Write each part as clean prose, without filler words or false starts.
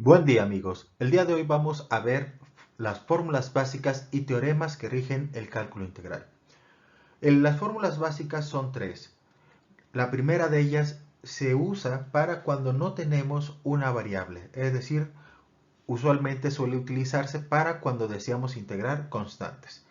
Buen día amigos, el día de hoy vamos a ver las fórmulas básicas y teoremas que rigen el cálculo integral. Las fórmulas básicas son tres. La primera de ellas se usa para cuando no tenemos una variable, es decir, usualmente suele utilizarse para cuando deseamos integrar constantes.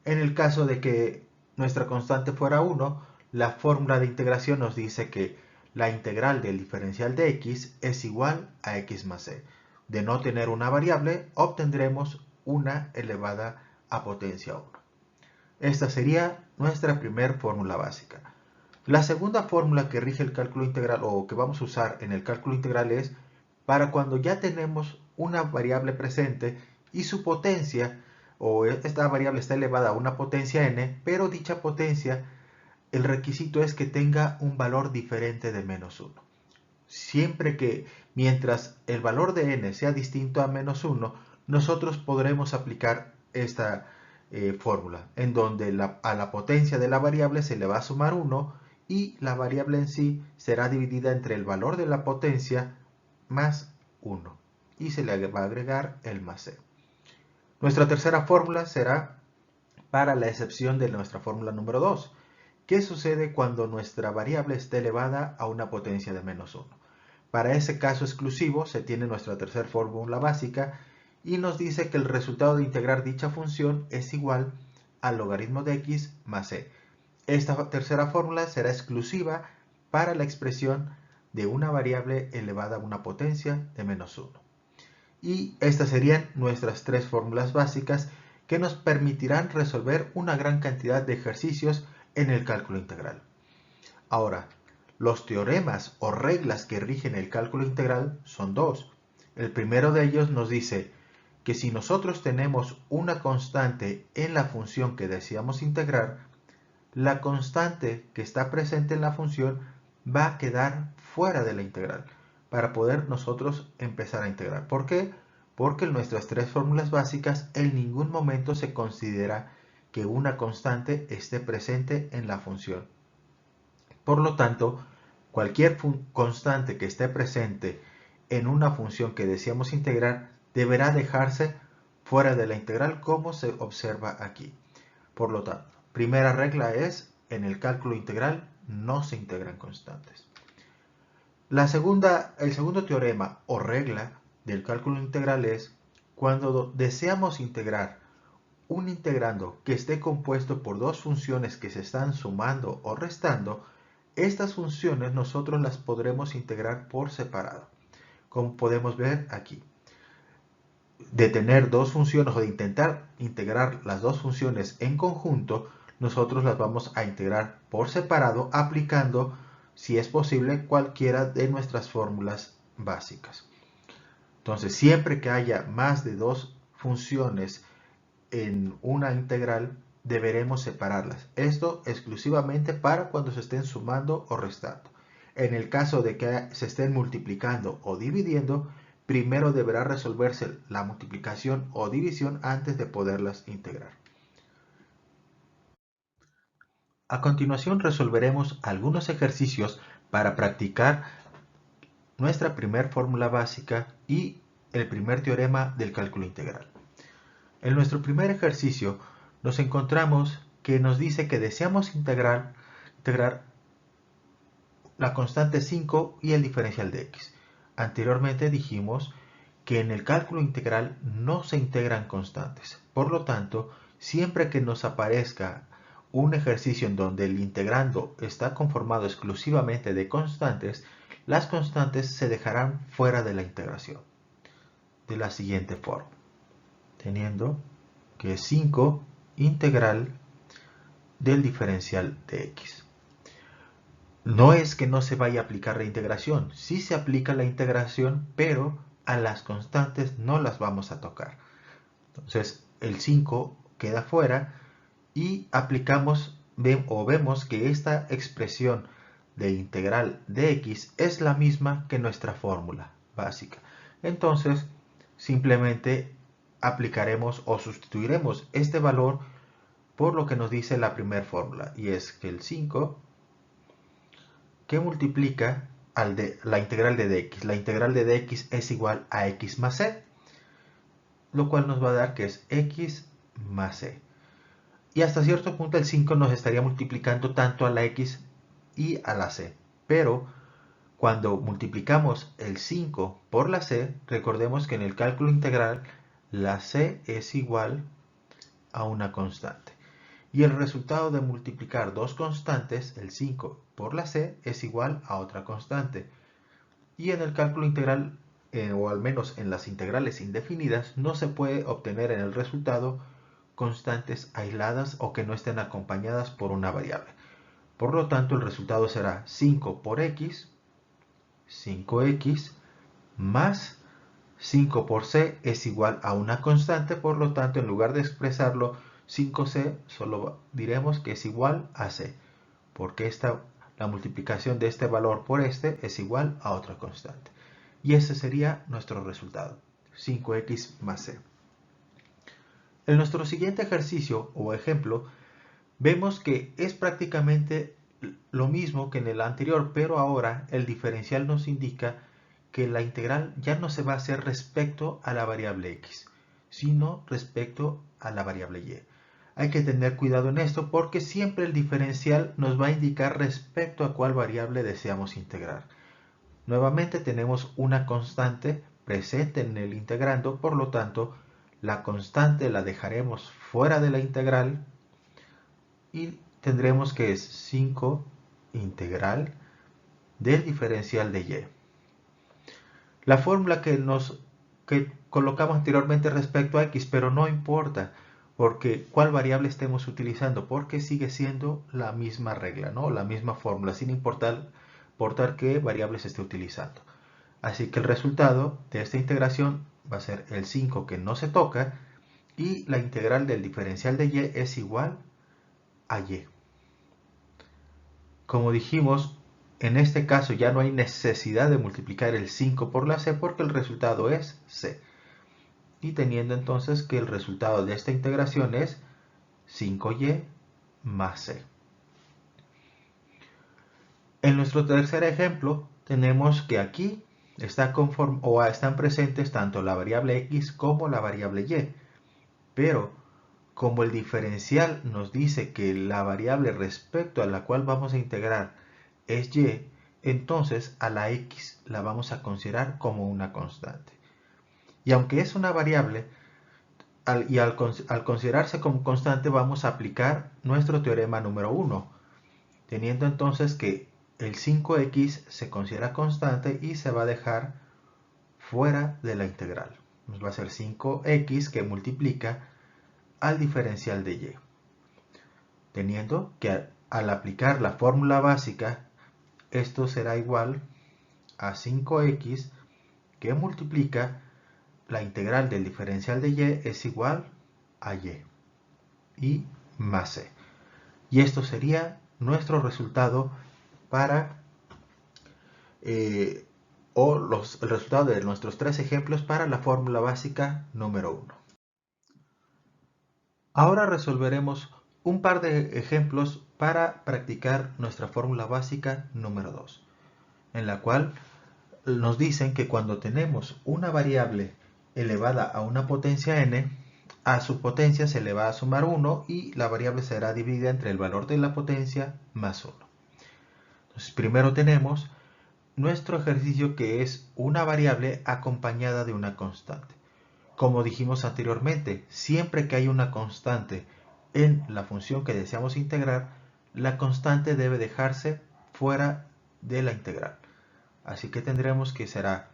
En el caso de que nuestra constante fuera 1, la fórmula de integración nos dice que la integral del diferencial de x es igual a x más c. De no tener una variable, obtendremos una elevada a potencia 1. Esta sería nuestra primera fórmula básica. La segunda fórmula que rige el cálculo integral o que vamos a usar en el cálculo integral es para cuando ya tenemos una variable presente y su potencia o esta variable está elevada a una potencia n, pero dicha potencia, el requisito es que tenga un valor diferente de menos 1. Siempre que, mientras el valor de n sea distinto a menos 1, nosotros podremos aplicar esta fórmula, en donde a la potencia de la variable se le va a sumar 1 y la variable en sí será dividida entre el valor de la potencia más 1 y se le va a agregar el más c. Nuestra tercera fórmula será para la excepción de nuestra fórmula número 2. ¿Qué sucede cuando nuestra variable esté elevada a una potencia de menos 1? Para ese caso exclusivo se tiene nuestra tercera fórmula básica y nos dice que el resultado de integrar dicha función es igual al logaritmo de x más c. Esta tercera fórmula será exclusiva para la expresión de una variable elevada a una potencia de menos 1. Y estas serían nuestras tres fórmulas básicas que nos permitirán resolver una gran cantidad de ejercicios en el cálculo integral. Ahora, los teoremas o reglas que rigen el cálculo integral son dos. El primero de ellos nos dice que si nosotros tenemos una constante en la función que deseamos integrar, la constante que está presente en la función va a quedar fuera de la integral para poder nosotros empezar a integrar. ¿Por qué? Porque en nuestras tres fórmulas básicas en ningún momento se considera que una constante esté presente en la función. Por lo tanto, cualquier constante que esté presente en una función que deseamos integrar deberá dejarse fuera de la integral como se observa aquí. Por lo tanto, primera regla es, en el cálculo integral no se integran constantes. El segundo teorema o regla del cálculo integral es cuando deseamos integrar un integrando que esté compuesto por dos funciones que se están sumando o restando, estas funciones nosotros las podremos integrar por separado, como podemos ver aquí. De tener dos funciones o de intentar integrar las dos funciones en conjunto, nosotros las vamos a integrar por separado aplicando, si es posible, cualquiera de nuestras fórmulas básicas. Entonces, siempre que haya más de dos funciones en una integral, deberemos separarlas. Esto exclusivamente para cuando se estén sumando o restando. En el caso de que se estén multiplicando o dividiendo, primero deberá resolverse la multiplicación o división antes de poderlas integrar. A continuación resolveremos algunos ejercicios para practicar nuestra primera fórmula básica y el primer teorema del cálculo integral. En nuestro primer ejercicio nos encontramos que nos dice que deseamos integrar la constante 5 y el diferencial de x. Anteriormente dijimos que en el cálculo integral no se integran constantes. Por lo tanto, siempre que nos aparezca un ejercicio en donde el integrando está conformado exclusivamente de constantes, las constantes se dejarán fuera de la integración. De la siguiente forma, teniendo que 5 integral del diferencial de x. No es que no se vaya a aplicar la integración, sí se aplica la integración, pero a las constantes no las vamos a tocar. Entonces el 5 queda fuera y aplicamos o vemos que esta expresión de integral de x es la misma que nuestra fórmula básica. Entonces simplemente aplicaremos o sustituiremos este valor por lo que nos dice la primera fórmula, y es que el 5 que multiplica la integral de dx. La integral de dx es igual a x más c, lo cual nos va a dar que es x más c. Y hasta cierto punto el 5 nos estaría multiplicando tanto a la x y a la c. Pero cuando multiplicamos el 5 por la c, recordemos que en el cálculo integral la c es igual a una constante. Y el resultado de multiplicar dos constantes, el 5 por la c, es igual a otra constante. Y en el cálculo integral, o al menos en las integrales indefinidas, no se puede obtener en el resultado constantes aisladas o que no estén acompañadas por una variable. Por lo tanto, el resultado será 5 por x, 5x, más 5 por c es igual a una constante. Por lo tanto, en lugar de expresarlo 5c, solo diremos que es igual a c, porque la multiplicación de este valor por este es igual a otra constante. Y ese sería nuestro resultado, 5x más c. En nuestro siguiente ejercicio o ejemplo, vemos que es prácticamente lo mismo que en el anterior, pero ahora el diferencial nos indica que la integral ya no se va a hacer respecto a la variable x, sino respecto a la variable y. Hay que tener cuidado en esto porque siempre el diferencial nos va a indicar respecto a cuál variable deseamos integrar. Nuevamente tenemos una constante presente en el integrando, por lo tanto la constante la dejaremos fuera de la integral y tendremos que es 5 integral del diferencial de y. La fórmula que colocamos anteriormente respecto a x, pero no importa porque cuál variable estemos utilizando, porque sigue siendo la misma regla, ¿no? La misma fórmula, sin importar qué variable se esté utilizando. Así que el resultado de esta integración va a ser el 5 que no se toca y la integral del diferencial de y es igual a y. Como dijimos, en este caso ya no hay necesidad de multiplicar el 5 por la c porque el resultado es c. Y teniendo entonces que el resultado de esta integración es 5y más c. En nuestro tercer ejemplo tenemos que aquí están presentes tanto la variable x como la variable y. Pero como el diferencial nos dice que la variable respecto a la cual vamos a integrar es y, entonces a la x la vamos a considerar como una constante. Y aunque es una variable, al considerarse como constante vamos a aplicar nuestro teorema número 1, teniendo entonces que el 5x se considera constante y se va a dejar fuera de la integral. Nos va a ser 5x que multiplica al diferencial de y. Teniendo que al aplicar la fórmula básica, esto será igual a 5x que multiplica la integral del diferencial de y es igual a y más c. Y esto sería nuestro resultado para el resultado de nuestros tres ejemplos para la fórmula básica número 1. Ahora resolveremos un par de ejemplos para practicar nuestra fórmula básica número 2, en la cual nos dicen que cuando tenemos una variable elevada a una potencia n, a su potencia se le va a sumar 1 y la variable será dividida entre el valor de la potencia más 1. Entonces primero tenemos nuestro ejercicio que es una variable acompañada de una constante. Como dijimos anteriormente, siempre que hay una constante en la función que deseamos integrar, la constante debe dejarse fuera de la integral. Así que tendremos que será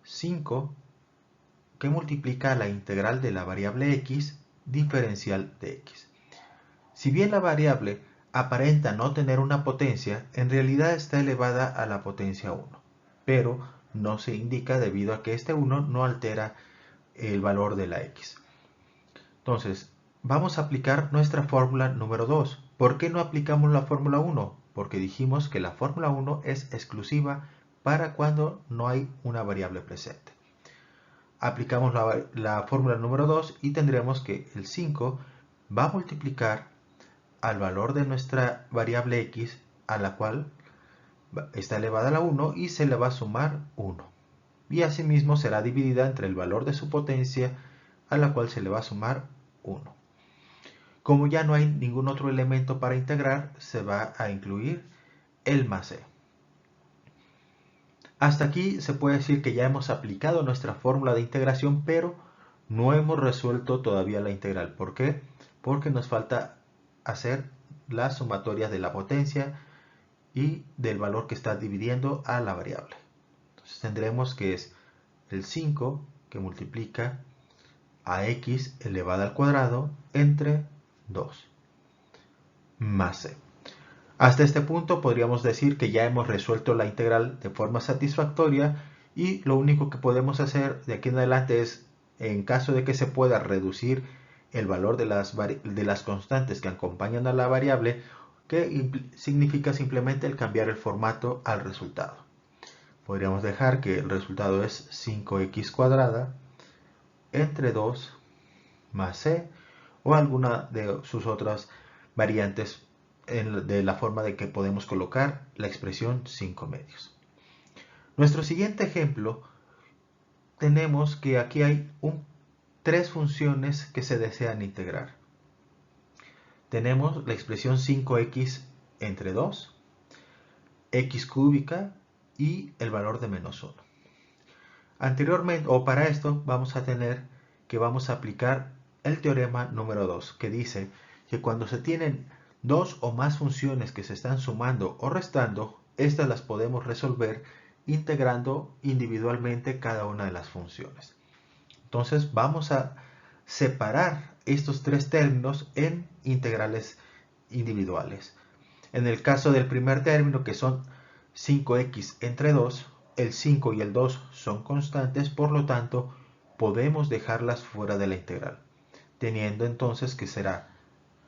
5 que multiplica la integral de la variable x diferencial de x. Si bien la variable aparenta no tener una potencia, en realidad está elevada a la potencia 1, pero no se indica debido a que este 1 no altera el valor de la x. Entonces, vamos a aplicar nuestra fórmula número 2. ¿Por qué no aplicamos la fórmula 1? Porque dijimos que la fórmula 1 es exclusiva para cuando no hay una variable presente. Aplicamos la fórmula número 2 y tendremos que el 5 va a multiplicar al valor de nuestra variable x, a la cual está elevada a la 1 y se le va a sumar 1. Y asimismo será dividida entre el valor de su potencia a la cual se le va a sumar 1. Como ya no hay ningún otro elemento para integrar, se va a incluir el más c. Hasta aquí se puede decir que ya hemos aplicado nuestra fórmula de integración, pero no hemos resuelto todavía la integral. ¿Por qué? Porque nos falta hacer la sumatoria de la potencia y del valor que está dividiendo a la variable. Entonces tendremos que es el 5 que multiplica a x elevada al cuadrado entre 2 más c. Hasta este punto podríamos decir que ya hemos resuelto la integral de forma satisfactoria y lo único que podemos hacer de aquí en adelante es, en caso de que se pueda reducir el valor de las constantes que acompañan a la variable, que significa simplemente el cambiar el formato al resultado. Podríamos dejar que el resultado es 5x cuadrada entre 2 más c o alguna de sus otras variantes de la forma de que podemos colocar la expresión 5 medios. Nuestro siguiente ejemplo, tenemos que aquí hay tres funciones que se desean integrar. Tenemos la expresión 5x entre 2, x cúbica y el valor de menos 1. Anteriormente, o para esto, vamos a tener que vamos a aplicar el teorema número 2, que dice que cuando se tienen dos o más funciones que se están sumando o restando, estas las podemos resolver integrando individualmente cada una de las funciones. Entonces vamos a separar estos tres términos en integrales individuales. En el caso del primer término, que son 5x entre 2, el 5 y el 2 son constantes, por lo tanto podemos dejarlas fuera de la integral, teniendo entonces que será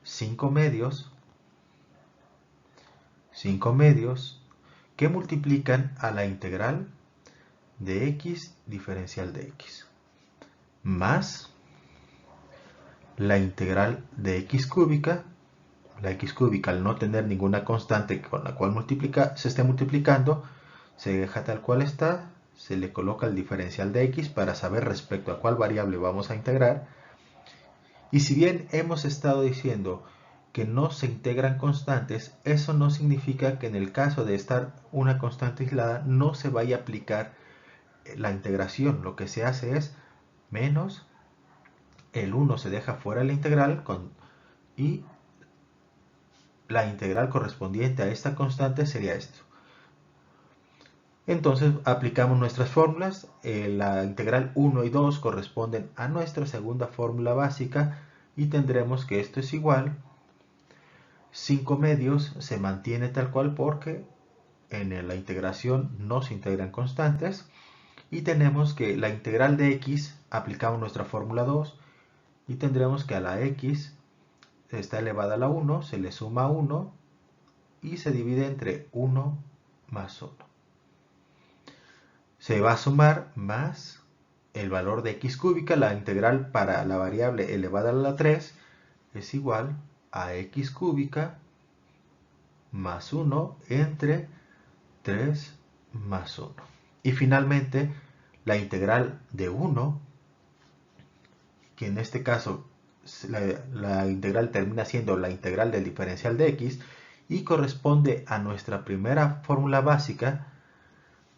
5 medios que multiplican a la integral de x diferencial de x más la integral de x cúbica. La x cúbica, al no tener ninguna constante con la cual se esté multiplicando, se deja tal cual está, se le coloca el diferencial de x para saber respecto a cuál variable vamos a integrar. Y si bien hemos estado diciendo que no se integran constantes, eso no significa que en el caso de estar una constante aislada no se vaya a aplicar la integración. Lo que se hace es menos el 1 se deja fuera de la integral y la integral correspondiente a esta constante sería esto. Entonces aplicamos nuestras fórmulas. La integral 1 y 2 corresponden a nuestra segunda fórmula básica y tendremos que esto es igual. 5 medios se mantiene tal cual porque en la integración no se integran constantes. Y tenemos que la integral de x, aplicamos nuestra fórmula 2 y tendremos que a la x está elevada a la 1, se le suma 1 y se divide entre 1 más 1. Se va a sumar más el valor de x cúbica, la integral para la variable elevada a la 3 es igual a x cúbica más 1 entre 3 más 1. Y finalmente la integral de 1, que en este caso la integral termina siendo la integral del diferencial de x y corresponde a nuestra primera fórmula básica,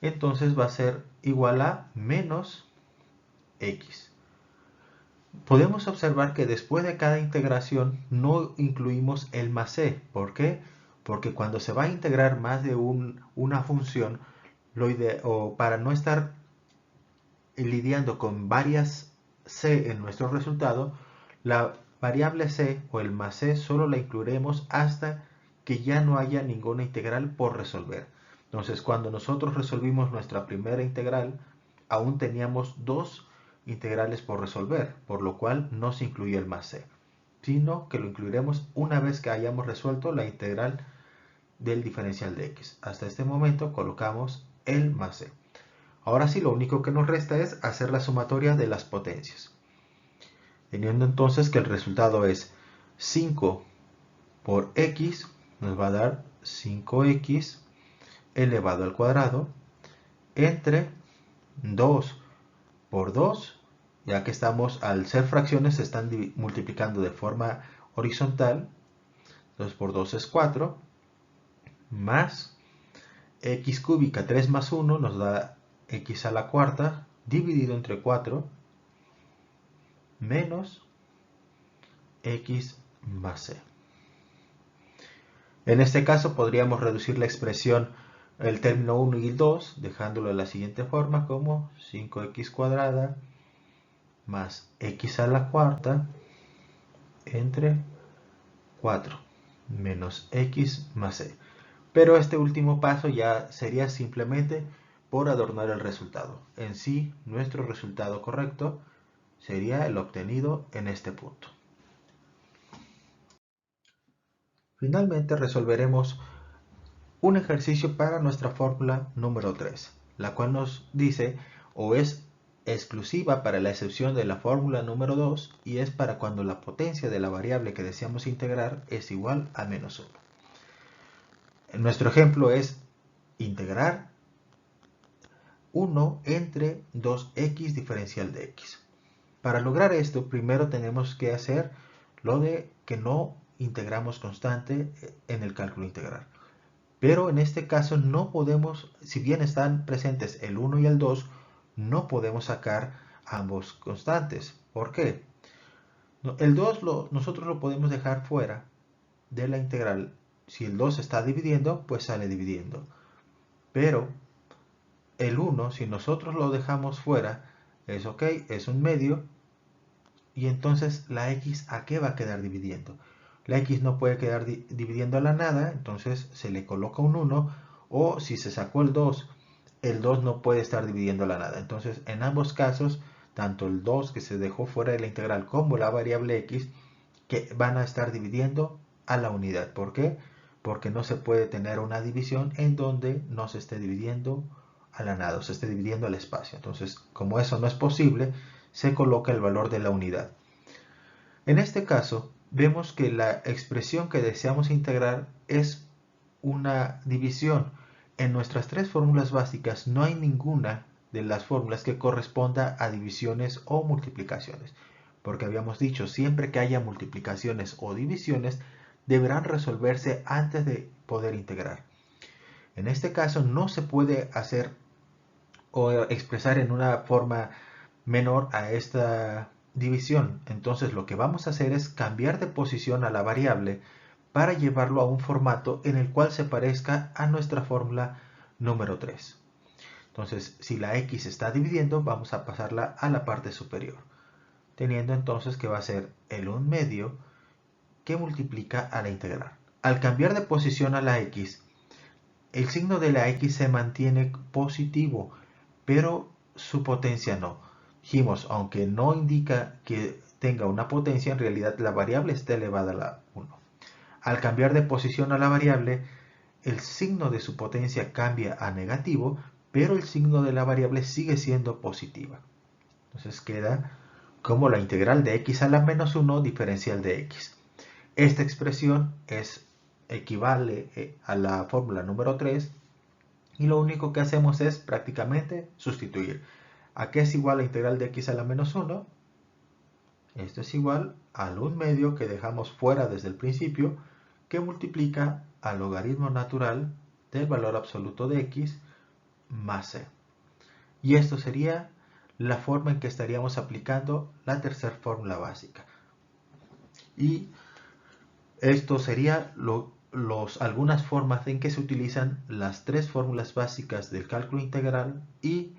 entonces va a ser igual a menos x. Podemos observar que después de cada integración no incluimos el más c. ¿Por qué? Porque cuando se va a integrar más de una función, para no estar lidiando con varias c en nuestro resultado, la variable c o el más c solo la incluiremos hasta que ya no haya ninguna integral por resolver. Entonces, cuando nosotros resolvimos nuestra primera integral, aún teníamos dos integrales por resolver, por lo cual no se incluye el más c, sino que lo incluiremos una vez que hayamos resuelto la integral del diferencial de x. Hasta este momento colocamos el más c. Ahora sí, lo único que nos resta es hacer la sumatoria de las potencias. Teniendo entonces que el resultado es 5 por x, nos va a dar 5x elevado al cuadrado entre 2 por 2, ya que estamos, al ser fracciones, se están multiplicando de forma horizontal. 2 por 2 es 4, más x cúbica 3 más 1 nos da x a la cuarta, dividido entre 4, menos x más c. En este caso podríamos reducir la expresión, el término 1 y el 2, dejándolo de la siguiente forma, como 5x cuadrada más x a la cuarta entre 4 menos x más c. Pero este último paso ya sería simplemente por adornar el resultado. En sí, nuestro resultado correcto sería el obtenido en este punto. Finalmente resolveremos un ejercicio para nuestra fórmula número 3, la cual nos dice, o es exclusiva para la excepción de la fórmula número 2, y es para cuando la potencia de la variable que deseamos integrar es igual a menos 1. Nuestro ejemplo es integrar 1 entre 2x diferencial de x. Para lograr esto, primero tenemos que hacer lo de que no integramos constante en el cálculo integral. Pero en este caso no podemos, si bien están presentes el 1 y el 2, no podemos sacar ambos constantes. ¿Por qué? El 2 nosotros lo podemos dejar fuera de la integral. Si el 2 está dividiendo, pues sale dividiendo. Pero el 1, si nosotros lo dejamos fuera, es ok, es un medio. Y entonces la x, ¿a qué va a quedar dividiendo? La x no puede quedar dividiendo a la nada, entonces se le coloca un 1, o si se sacó el 2 no puede estar dividiendo a la nada. Entonces en ambos casos, tanto el 2 que se dejó fuera de la integral como la variable x, que van a estar dividiendo a la unidad. ¿Por qué? Porque no se puede tener una división en donde no se esté dividiendo a la nada, o se esté dividiendo al espacio. Entonces, como eso no es posible, se coloca el valor de la unidad. En este caso, vemos que la expresión que deseamos integrar es una división. En nuestras tres fórmulas básicas no hay ninguna de las fórmulas que corresponda a divisiones o multiplicaciones, porque habíamos dicho, siempre que haya multiplicaciones o divisiones, deberán resolverse antes de poder integrar. En este caso no se puede hacer o expresar en una forma menor a esta división. Entonces lo que vamos a hacer es cambiar de posición a la variable para llevarlo a un formato en el cual se parezca a nuestra fórmula número 3. Entonces, si la x está dividiendo, vamos a pasarla a la parte superior, teniendo entonces que va a ser el 1 medio que multiplica a la integral. Al cambiar de posición a la x, el signo de la x se mantiene positivo, pero su potencia no. Dijimos, aunque no indica que tenga una potencia, en realidad la variable está elevada a la 1. Al cambiar de posición a la variable, el signo de su potencia cambia a negativo, pero el signo de la variable sigue siendo positiva. Entonces queda como la integral de x a la menos 1 diferencial de x. Esta expresión equivale a la fórmula número 3, y lo único que hacemos es prácticamente sustituir. ¿A qué es igual la integral de x a la menos 1? Esto es igual al 1 medio que dejamos fuera desde el principio, que multiplica al logaritmo natural del valor absoluto de x más c. Y esto sería la forma en que estaríamos aplicando la tercera fórmula básica. Y esto sería algunas formas en que se utilizan las tres fórmulas básicas del cálculo integral y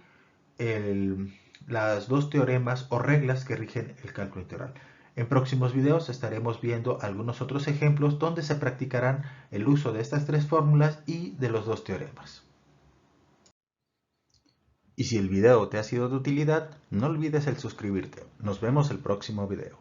las dos teoremas o reglas que rigen el cálculo integral. En próximos videos estaremos viendo algunos otros ejemplos donde se practicarán el uso de estas tres fórmulas y de los dos teoremas. Y si el video te ha sido de utilidad, no olvides el suscribirte. Nos vemos el próximo video.